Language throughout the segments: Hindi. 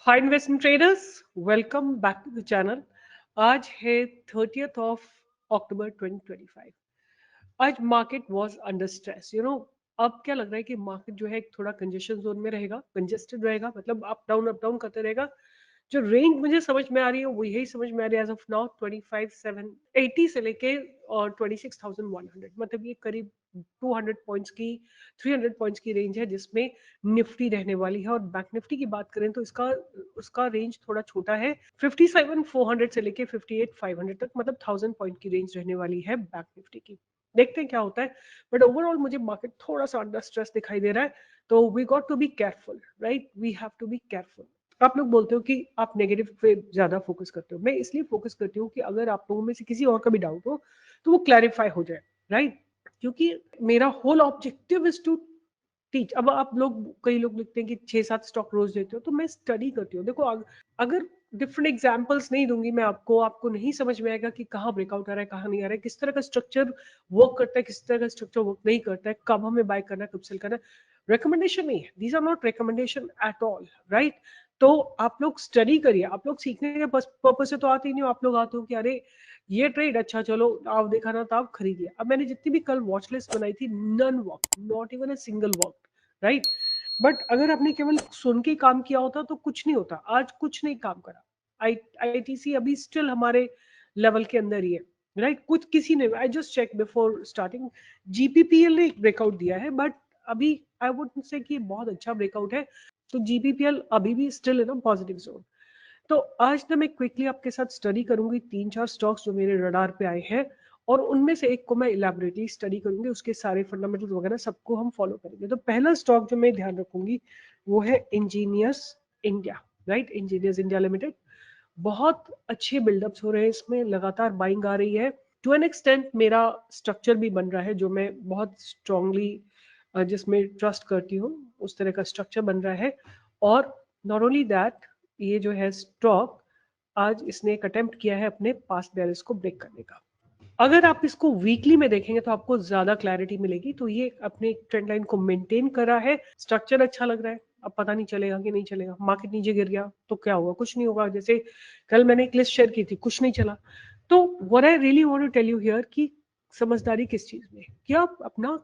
Hi investment traders, welcome back to the channel. आज है 30th ऑफ अक्टूबर 2025। आज मार्केट वाज अंडर स्ट्रेस। अब क्या लग रहा है कि मार्केट जो है एक थोड़ा कंजेशन जोन में रहेगा, कंजेस्टेड रहेगा, मतलब अप डाउन करते रहेगा। जो रेंज मुझे समझ में आ रही है वो यही समझ में आ रही है एज ऑफ नाउ 25,780 से लेके और 26,100, मतलब ये करीब 200 पॉइंट्स की 300 पॉइंट्स की रेंज है जिसमें निफ्टी रहने वाली है। और बैंक निफ्टी की बात करें तो इसका उसका रेंज थोड़ा छोटा है, 57,400 से लेके 58,500 तक, मतलब 1000 पॉइंट की रेंज रहने वाली है बैंक निफ्टी की। देखते हैं क्या होता है, बट ओवरऑल मुझे मार्केट थोड़ा सा अंडर स्ट्रेस दिखाई दे रहा है। तो we got to be careful, right, we have to be careful. आप लोग बोलते हो कि आप नेगेटिव पे ज्यादा फोकस करते हो, मैं इसलिए फोकस करती हूँ कि अगर आप लोगों में से किसी और का भी डाउट हो तो वो क्लैरिफाई हो जाए, राइट। क्योंकि मेरा whole objective is to teach. अब आप लोग, कई लोग लिखते हैं कि 6-7 स्टॉक रोज देते हो, तो मैं स्टडी करती हूँ। देखो, अगर डिफरेंट एग्जांपल्स नहीं दूंगी मैं आपको नहीं समझ में आएगा कि कहाँ ब्रेकआउट आ रहा है, कहाँ नहीं आ रहा है, किस तरह का स्ट्रक्चर वर्क करता है, किस तरह का स्ट्रक्चर वर्क नहीं करता है, कब हमें बाय करना है, कब सेल करना है। रिकमेंडेशन नहीं है, these are not recommendation at all, right. तो आप लोग स्टडी करिए। आप लोग सीखने के पर्पज से तो आते ही नहीं हो, आप लोग आते हो कि अरे ये ट्रेड अच्छा, चलो आप देखा ना तो आप खरीदिए। अब मैंने जितनी भी कल वॉच लिस्ट बनाई थी, none work, not even a single work, right. But अगर आपने केवल सुन के काम किया होता तो कुछ नहीं होता। आज कुछ नहीं काम करा। आईटीसी अभी स्टिल हमारे लेवल के अंदर ही है, राइट। कुछ किसी ने, I just check before starting, GPPL ने एक ब्रेकआउट दिया है, बट अभी आई वुड से कि बहुत अच्छा ब्रेकआउट है। तो जीपीपीएल अभी भी स्टिल है ना पॉजिटिव जोन। तो आज ना मैं क्विकली आपके साथ स्टडी करूंगी 3-4 स्टॉक्स जो मेरे रडार पे आए हैं, और उनमें से एक को मैं इलेबोरेटली स्टडी करूंगी, उसके सारे फंडामेंटल्स वगैरह सबको हम फॉलो करेंगे। तो पहला स्टॉक जो मैं ध्यान रखूंगी वो है engineers India, right. Engineers India limited, बहुत अच्छे बिल्डअप्स हो रहे हैं इसमें, लगातार बाइंग आ रही है। टू एन एक्सटेंट मेरा स्ट्रक्चर भी बन रहा है जो मैं बहुत स्ट्रांगली जिसमें ट्रस्ट करती हूँ, उस तरह का स्ट्रक्चर बन रहा है। और नॉट ओनली दैट, ये जो है स्टॉक, आज इसने एक अटेम्प्ट किया है अपने पास्ट बैलेंस को ब्रेक करने का। अगर आप इसको वीकली में देखेंगे तो आपको ज्यादा क्लैरिटी मिलेगी। तो ये अपने ट्रेंड लाइन को मेंटेन कर रहा है, स्ट्रक्चर अच्छा लग रहा है। अब पता नहीं चलेगा कि नहीं चलेगा, मार्केट नीचे गिर गया तो क्या होगा, कुछ नहीं होगा। जैसे कल मैंने एक लिस्ट शेयर की थी, कुछ नहीं चला। तो what I really want to tell you here कि समझदारी किस चीज में, कि आप अपना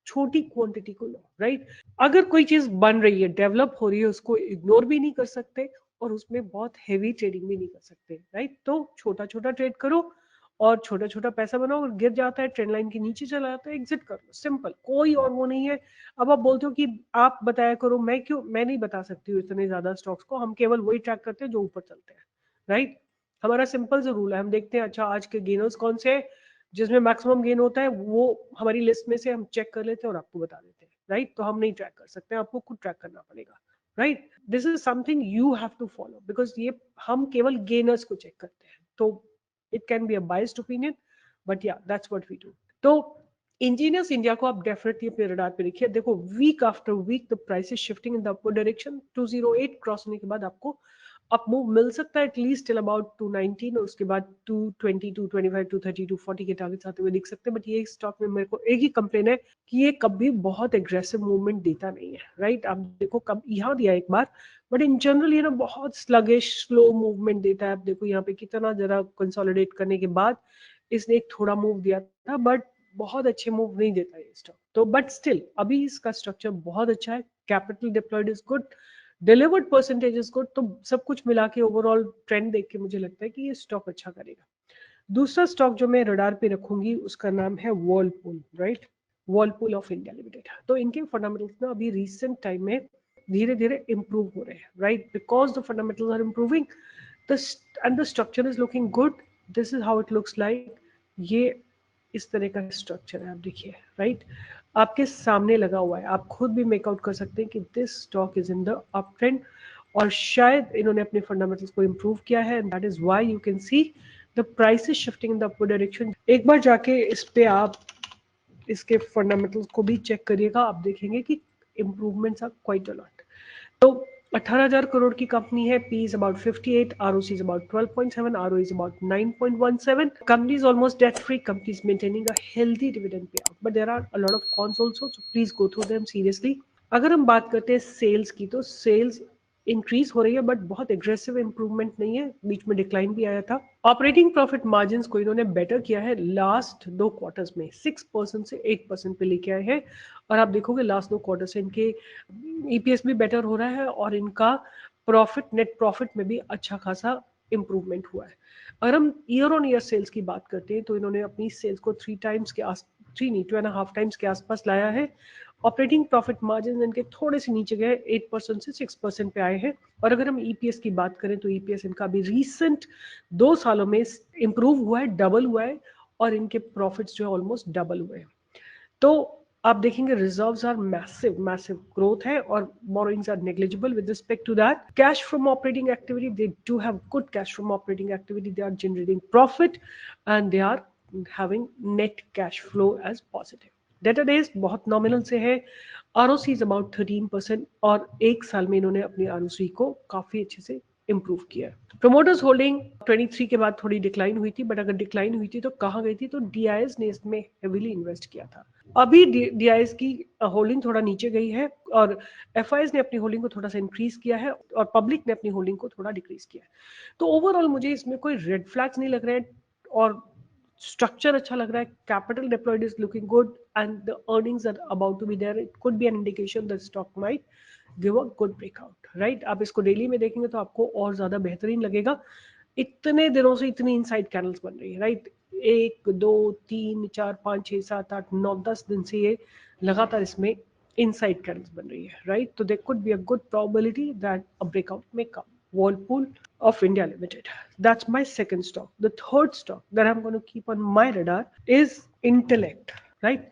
छोटी क्वांटिटी को लो, राइट। अगर कोई चीज बन रही है, डेवलप हो रही है, उसको इग्नोर भी नहीं कर सकते और उसमें बहुत हेवी ट्रेडिंग भी नहीं कर सकते, राइट। तो छोटा छोटा ट्रेड करो और छोटा छोटा पैसा बनाओ, और गिर जाता है, ट्रेंड लाइन के नीचे चला जाता है, एग्जिट कर लो, सिंपल। कोई और वो नहीं है। अब आप बोलते हो कि आप बताया करो, मैं नहीं बता सकती हूँ इतने ज्यादा स्टॉक्स को, हम केवल वही ट्रैक करते हैं जो ऊपर चलते हैं, राइट। हमारा सिंपल सा रूल है, हम देखते हैं अच्छा आज के गेनर्स कौन से हैं, जिसमें मैक्सिमम गेन होता है वो हमारी लिस्ट में से हम चेक कर लेते हैं और आपको बता देते हैं, राइट। तो हम नहीं ट्रैक कर सकते, आपको खुद ट्रैक करना पड़ेगा, right. This is something you have to follow, because ये हम केवल गेनर्स को चेक करते हैं। तो it can be a biased opinion, but yeah that's what we do. तो इंजीनियर्स इंडिया को आप डेफिनेटली अपने रडार पे रखिए। देखो, week after week the price is shifting in the upward direction. 208 cross होने के बाद आपको अप मूव मिल सकता है एटलीस्ट टिल अबाउट 219, और उसके बाद 220, 225, 230, 240 के टारगेट्स आते हुए दिख सकते हैं। बट ये स्टॉक में मेरे को एक ही कंप्लेन है कि ये कभी बहुत एग्रेसिव मूवमेंट देता नहीं है, राइट। आप देखो कब यहाँ दिया एक बार, बट इन जनरल ये ना बहुत स्लगिश स्लो मूवमेंट देता है। आप देखो यहाँ पे कितना, जरा कंसोलिडेट करने के बाद इसने एक थोड़ा मूव दिया था, बट बहुत अच्छे मूव नहीं देता ये स्टॉक। तो बट स्टिल अभी इसका स्ट्रक्चर बहुत अच्छा है, capital deployed is good, delivered percentage is good. तो सब कुछ मिला के ओवरऑल ट्रेंड देख के मुझे लगता है कि ये स्टॉक अच्छा करेगा। दूसरा स्टॉक जो मैं रडार पे रखूंगी उसका नाम है Whirlpool, right. Whirlpool of India limited. तो इनके फंडामेंटल्स ना अभी रिसेंट टाइम में धीरे धीरे इंप्रूव हो रहे हैं, right, because the fundamentals are improving and the structure is looking good. This is how it looks like. ये इस तरह का स्ट्रक्चर है, आप देखिए, राइट, आपके सामने लगा हुआ है। आप खुद भी मेकआउट कर सकते हैं कि this stock is in the up trend, और शायद इन्होंने अपने फंडामेंटल्स को इंप्रूव किया है, and that is why you can see the price is shifting in the upward direction. एक बार जाके इस पे आप इसके फंडामेंटल्स को भी चेक करिएगा, आप देखेंगे कि improvements are quite a lot. तो 18,000 करोड़ की कंपनी है, P is about 58, ROC is about 12.7, ROE is about 9.17। Company is almost debt free, company is maintaining a healthy dividend pay out, but there are a lot of cons also, so please go through them seriously. अगर हम बात करते हैं सेल्स की, तो सेल्स इंक्रीज हो रही है, बट बहुत एग्रेसिव इंप्रूवमेंट नहीं है, बीच में डिक्लाइन भी आया था। ऑपरेटिंग प्रॉफिट मार्जिन को इन्होंने बेटर किया है लास्ट 2 क्वार्टर्स में, 6% से 8% पे लेके आए हैं। और आप देखोगे लास्ट 2 क्वार्टर से इनके ईपीएस भी बेटर हो रहा है और इनका प्रॉफिट, नेट प्रॉफिट में भी अच्छा खासा इंप्रूवमेंट हुआ है। अगर हम ईयर ऑन ईयर सेल्स की बात करते हैं तो इन्होंने अपनी सेल्स को 3 टाइम्स के आस 3 नहीं 2.5 टाइम्स के आसपास लाया है। ऑपरेटिंग प्रॉफिट मार्जिन इनके थोड़े से नीचे गए, 8% से 6% पे आए हैं। और अगर हम ईपीएस की बात करें तो ईपीएस इनका भी रीसेंट 2 सालों में इंप्रूव हुआ है, डबल हुआ है, और इनके प्रॉफिट्स जो है ऑलमोस्ट डबल हुए हैं। तो आप देखेंगे reserves are massive, massive growth है, और borrowings are negligible with respect to that. Cash from operating activity, they do have good cash from operating activity, they are generating profit and they are having net cash flow as positive. Debtor days बहुत नॉमिनल से है, आरओसी इज अबाउट 13%, और 1 साल में इन्होंने अपनी आरओसी को काफी अच्छे से इम्प्रूव किया है। प्रमोटर्स होल्डिंग 23 के बाद थोड़ी डिक्लाइन हुई थी, बट अगर डिक्लाइन हुई थी तो कहाँ गई थी, तो डीआईएस ने इसमें हेविली इन्वेस्ट किया था। अभी डीआईएस की होल्डिंग थोड़ा नीचे गई है, और एफआईएस ने अपनी होल्डिंग को थोड़ा सा इंक्रीज किया है, और पब्लिक ने अपनी होल्डिंग को थोड़ा डिक्रीज किया है। तो ओवरऑल मुझे इसमें कोई रेड फ्लैग्स नहीं लग रहे हैं, और स्ट्रक्चर अच्छा लग रहा है, capital deployed is looking good, and the earnings are about to be there, it could be an indication that stock might give a good breakout, right. आप इसको डेली में देखेंगे तो आपको और ज्यादा बेहतरीन लगेगा। इतने दिनों से इतनी इनसाइड कैंडल्स बन रही है, राइट। 1 2 3 4 5 6 7 8 9 10 दिन से ये लगातार इसमें इनसाइड कैंडल्स बन रही है, राइट। तो there could be a good probability that a breakout may come. Whirlpool of India Limited. That's my second stock. The third stock that I'm going to keep on my radar is Intellect. Right,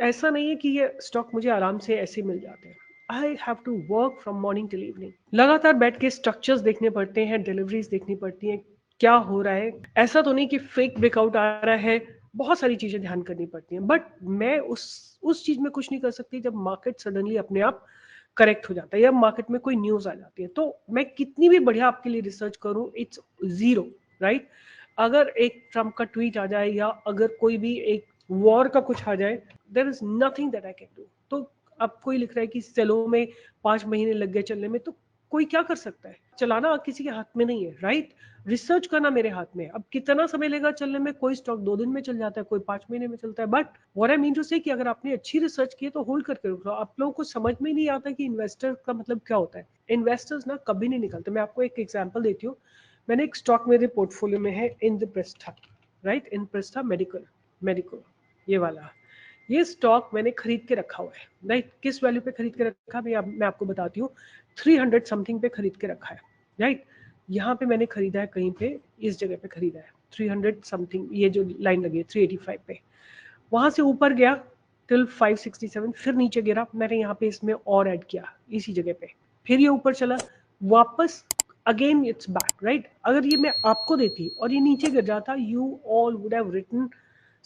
ऐसा नहीं है कि ये स्टॉक मुझे आराम से ऐसे मिल जाते हैं। I have to work from morning till evening, लगातार बैठ के स्ट्रक्चर्स देखने पड़ते हैं, डिलीवरीज देखनी पड़ती हैं, क्या हो रहा है। ऐसा तो नहीं कि फेक ब्रेकआउट आ रहा है, बहुत सारी चीजें ध्यान करनी पड़ती हैं, बट मैं उस चीज में कुछ नहीं कर सकती जब मार्केट सडनली अपने आप करेक्ट हो जाता है, या मार्केट में कोई न्यूज आ जाती है। तो मैं कितनी भी बढ़िया आपके लिए रिसर्च करूं, इट्स जीरो, राइट। अगर एक ट्रम्प का ट्वीट आ जाए, या अगर कोई भी एक वॉर का कुछ आ जाए, there is nothing that I can do. तो अब कोई लिख रहा है कि सेलो में 5 महीने लग गए चलने में, तो कोई क्या कर सकता है। चलाना किसी के हाथ में नहीं है, राइट। रिसर्च करना मेरे हाथ में है। अब कितना समय लेगा चलने में, कोई स्टॉक 2 दिन में चल जाता है, कोई 5 महीने में चलता है, but what I mean to say कि अगर आपने अच्छी रिसर्च की है तो होल्ड करके रखो। आप लोगों को समझ में नहीं आता कि इन्वेस्टर का मतलब क्या होता है। इन्वेस्टर्स ना कभी नहीं निकलते। मैं आपको एक एग्जांपल देती हूँ। मैंने एक स्टॉक मेरे पोर्टफोलियो में है, Indraprastha, right, Indraprastha medical, medical, ये वाला। ये स्टॉक मैंने खरीद के रखा हुआ है, राइट। किस वैल्यू पे खरीद के रखा मैं आपको बताती हूँ। 300 समथिंग पे खरीद के रखा है, राइट। यहाँ पे मैंने खरीदा है, कहीं पे इस जगह पे खरीदा है 300 समथिंग, ये जो लाइन लगी है 385 पे। वहां से ऊपर गया टिल 567, फिर नीचे गिरा, मैंने यहाँ पे इसमें और ऐड किया इसी जगह पे, फिर ये ऊपर चला, वापस अगेन इट्स बैक, राइट। अगर ये मैं आपको देती और ये नीचे गिर जाता, you all would have written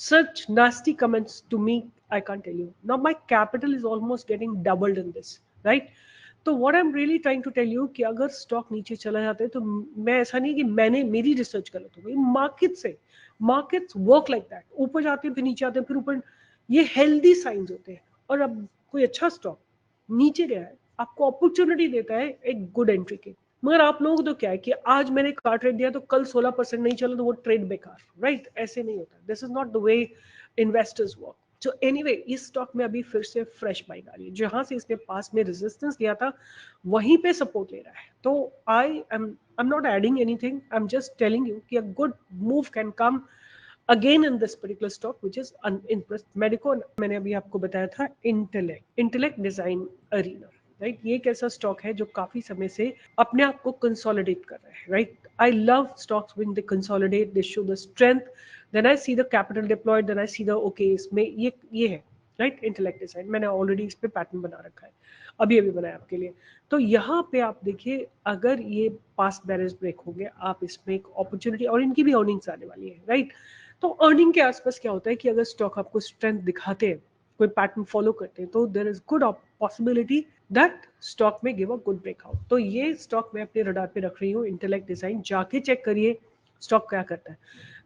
such nasty comments to me. I can't tell you. Now my capital is almost getting doubled in this, right? तो what I am really trying to tell you कि अगर स्टॉक नीचे चला जाता है तो मैं, ऐसा नहीं कि मैंने मेरी रिसर्च गलत हो गई, मार्केट से, मार्केट्स वर्क लाइक दैट, ऊपर जाते हैं फिर नीचे आते हैं फिर ऊपर, ये हेल्दी साइंस होते हैं। और अब कोई अच्छा स्टॉक नीचे गया है, आपको अपॉर्चुनिटी देता है एक गुड एंट्री की। मगर आप लोगों को तो क्या है कि आज मैंने कार्ड ट्रेड दिया तो कल 16% नहीं चला तो वो ट्रेड बेकार, राइट। ऐसे नहीं होता, this is not the way investors work. तो एनीवे, इस स्टॉक में अभी फिर से फ्रेश बाइंग आ रही है, जहां से इसने पास में रेजिस्टेंस लिया था वहीं पे सपोर्ट ले रहा है। तो I am not adding anything, I am just telling you कि a good move can come again in this particular stock which is Medico. मैंने अभी आपको बताया था Intellect, Intellect Design Arena, right. ये एक ऐसा स्टॉक है जो काफी समय से अपने आप को कंसोलिडेट कर रहा है, right. I love stocks when they consolidate, they show the strength, then I see the capital deployed, then I see the okay, इसमें ये है, राइट। इंटेलेक्ट डिजाइन मैंने ऑलरेडी इस पे पैटर्न बना रखा है, अभी अभी बनाया आपके लिए। तो यहाँ पे आप देखिए, अगर ये पास्ट बैरियर ब्रेक हो गया, आप इसमें एक अपॉर्चुनिटी, और इनकी भी अर्निंग्स आने वाली है, राइट। तो अर्निंग के आसपास क्या होता है कि अगर स्टॉक आपको स्ट्रेंथ दिखाते हैं, कोई पैटर्न फॉलो करते हैं, तो there is good possibility that stock may give a good breakout. तो ये स्टॉक मैं अपने रडार पे रख रही हूँ, इंटेलेक्ट डिजाइन। जाके चेक करिए स्टॉक क्या करता है।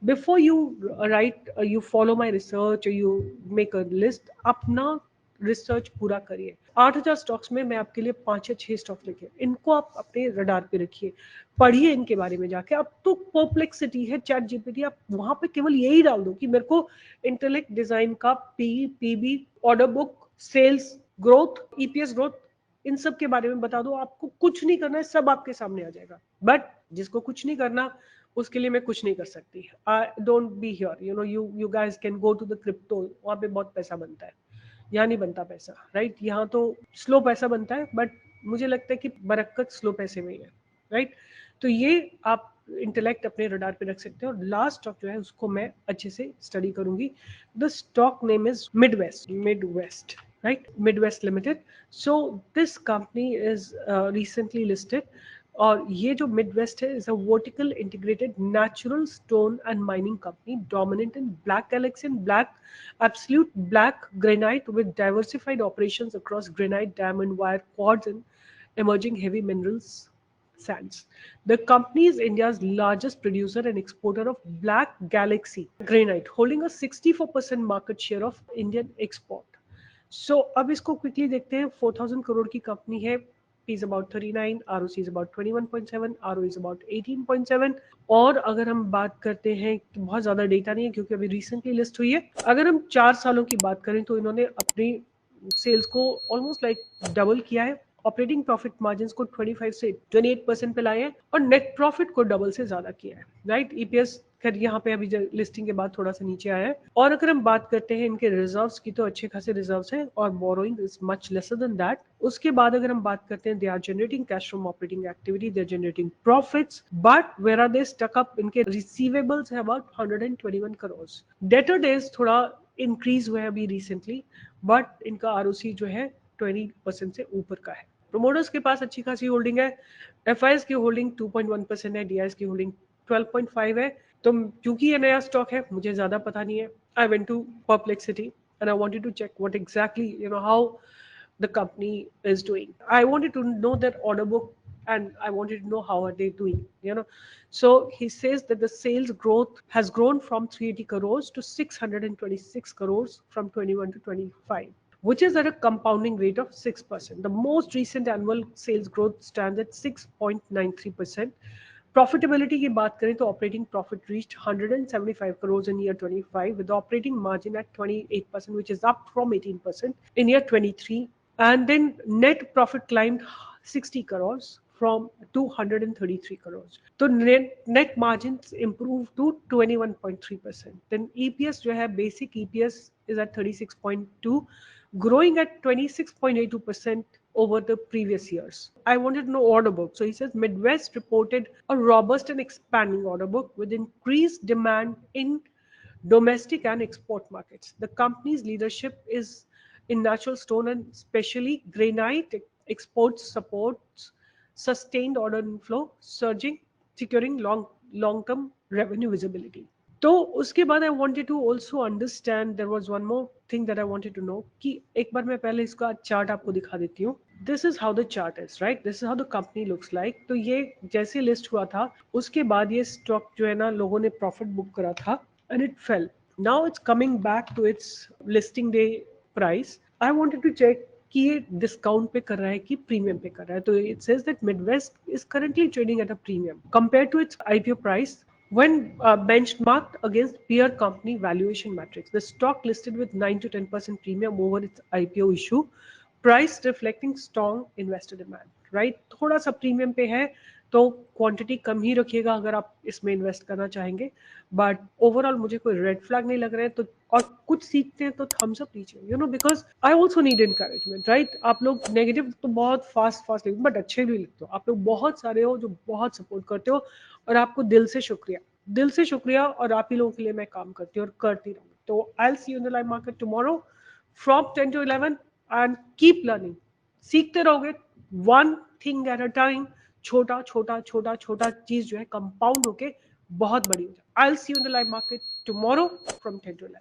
Before you right, you follow my research, you make a list, अपना रिसर्च पूरा करिए। 8,000 स्टॉक्स में मैं आपके लिए 5 या 6 स्टॉक्स लिखे, इनको आप अपने रडार पे रखिए, पढ़िए इनके बारे में जाके। अब तो परप्लेक्सिटी है, चैट जीपीटी, आप वहां पे केवल यही डाल दो कि मेरे को इंटेलेक्ट डिजाइन का P, PB, order book, sales growth, EPS growth, इन सब के बारे में बता दो। आपको कुछ नहीं करना है, सब आपके सामने आ जाएगा। बट जिसको कुछ नहीं करना, उसके लिए मैं कुछ नहीं कर सकती। I don't be here, you guys can go to the crypto, वहां पे बहुत पैसा बनता है, यहाँ नहीं बनता पैसा, राइट? यहाँ तो स्लो पैसा बनता है, बट मुझे लगता है कि बरकत स्लो पैसे में ही है, राइट? तो ये आप इंटेलेक्ट अपने रडार पे रख सकते हैं। और लास्ट स्टॉक जो है उसको मैं अच्छे से स्टडी करूंगी। The stock name is Midwest, right? Midwest Limited. So this company is recently listed. और ये जो मिडवेस्ट है is a vertical integrated natural stone and mining company dominant in black Galaxy and black absolute black granite with diversified operations across granite, diamond, wire, quartz and emerging heavy minerals sands. The company is India's largest producer and exporter of black galaxy granite, holding a 64% market share of Indian export. सो अब इसको क्विकली देखते हैं। 4,000 करोड़ की कंपनी है, P is about 39, ROC is about 21.7, ROE is about 18.7। और अगर हम बात करते हैं, तो बहुत ज्यादा डेटा नहीं है क्योंकि अभी रिसेंटली लिस्ट हुई है। अगर हम 4 सालों की बात करें तो इन्होंने अपनी सेल्स को ऑलमोस्ट लाइक डबल किया है, ऑपरेटिंग प्रॉफिट मार्जिन को 25 से 28% पे लाए हैं, और नेट प्रॉफिट को डबल से ज्यादा किया है, राइट? ईपीएस खैर यहाँ पे अभी लिस्टिंग के बाद थोड़ा सा नीचे आया है। और अगर हम बात करते हैं इनके रिजर्व्स की, तो अच्छे खासे रिजर्व्स हैं और borrowing is much lesser than that. उसके बाद अगर हम बात करते हैं, they are generating cash from operating activity, they are generating profits, but where are they stuck up, इनके रिसीवेबल्स है अबाउट 121 करोड़। डेटर डेज थोड़ा इंक्रीज हुआ है अभी रिसेंटली, बट इनका आरओसी जो है 20% से ऊपर का है। प्रोमोटर्स के पास अच्छी खासी होल्डिंग है। एफआईएस की होल्डिंग 2.1% है, डीआईएस की होल्डिंग 12.5 है। तो क्योंकि ये नया स्टॉक है, मुझे ज्यादा पता नहीं है, I went to Perplexity and I wanted to check what exactly how the company is doing. I wanted to know their order book and I wanted to know how are they doing. So he says that the sales growth has grown from 380 crores to 626 crores from 21 to 25, which is at a compounding rate of 6%. The most recent annual sales growth stands at 6.93%. Profitability की बात करें तो operating profit reached 175 crores in year 25 with the operating margin at 28%, which is up from 18% in year 23. And then net profit climbed 60 crores from 233 crores. So net margins improved to 21.3%. Then EPS जो है, basic EPS is at 36.2, growing at 26.82% over the previous years. I wanted to know order book. So he says Midwest reported a robust and expanding order book with increased demand in domestic and export markets. The company's leadership is in natural stone and especially granite exports supports sustained order inflow, surging, securing long-term revenue visibility. तो उसके बाद I wanted to also understand, there was one more thing that I wanted to know, कि एक बार मैं पहले इसका चार्ट आपको दिखा देती हूँ। This is how the chart is, right? This is how the company looks like. तो ये जैसे लिस्ट हुआ था, उसके बाद ये स्टॉक जो है ना, लोगों ने प्रॉफिट बुक करा था and it fail. Now it's coming back to its listing day price. I wanted to check कि ये डिस्काउंट पे कर रहा है कि प्रीमियम पे कर रहा है। तो it says that Midwest is currently trading at a premium compare to its IPO price. When benchmarked against peer company valuation metrics, the stock listed with 9 to 10% premium over its IPO issue, price reflecting strong investor demand. Right? थोड़ा सा प्रीमियम पे है, तो क्वांटिटी कम ही रखिएगा अगर आप इसमें इन्वेस्ट करना चाहेंगे। बट ओवरऑल मुझे कोई रेड फ्लैग नहीं लग रहा है। तो और कुछ सीखते हैं तो थम्स अप दीजिए, because I also need encouragement, right? आप लोग नेगेटिव तो बहुत फास्ट लिखते हो, बट अच्छे भी लिखते हो। आप लोग बहुत सारे हो जो बहुत सपोर्ट करते हो, और आपको दिल से शुक्रिया। और आप ही लोगों के लिए मैं काम करती हूँ और करती रहूँ। तो I will see you in the live market tomorrow from 10 to 11 and keep learning. सीखते रहोगे, one thing at a time. छोटा छोटा छोटा छोटा चीज जो है कंपाउंड होके बहुत बड़ी हो जाए। I will see you in the live market tomorrow from 10 to 11.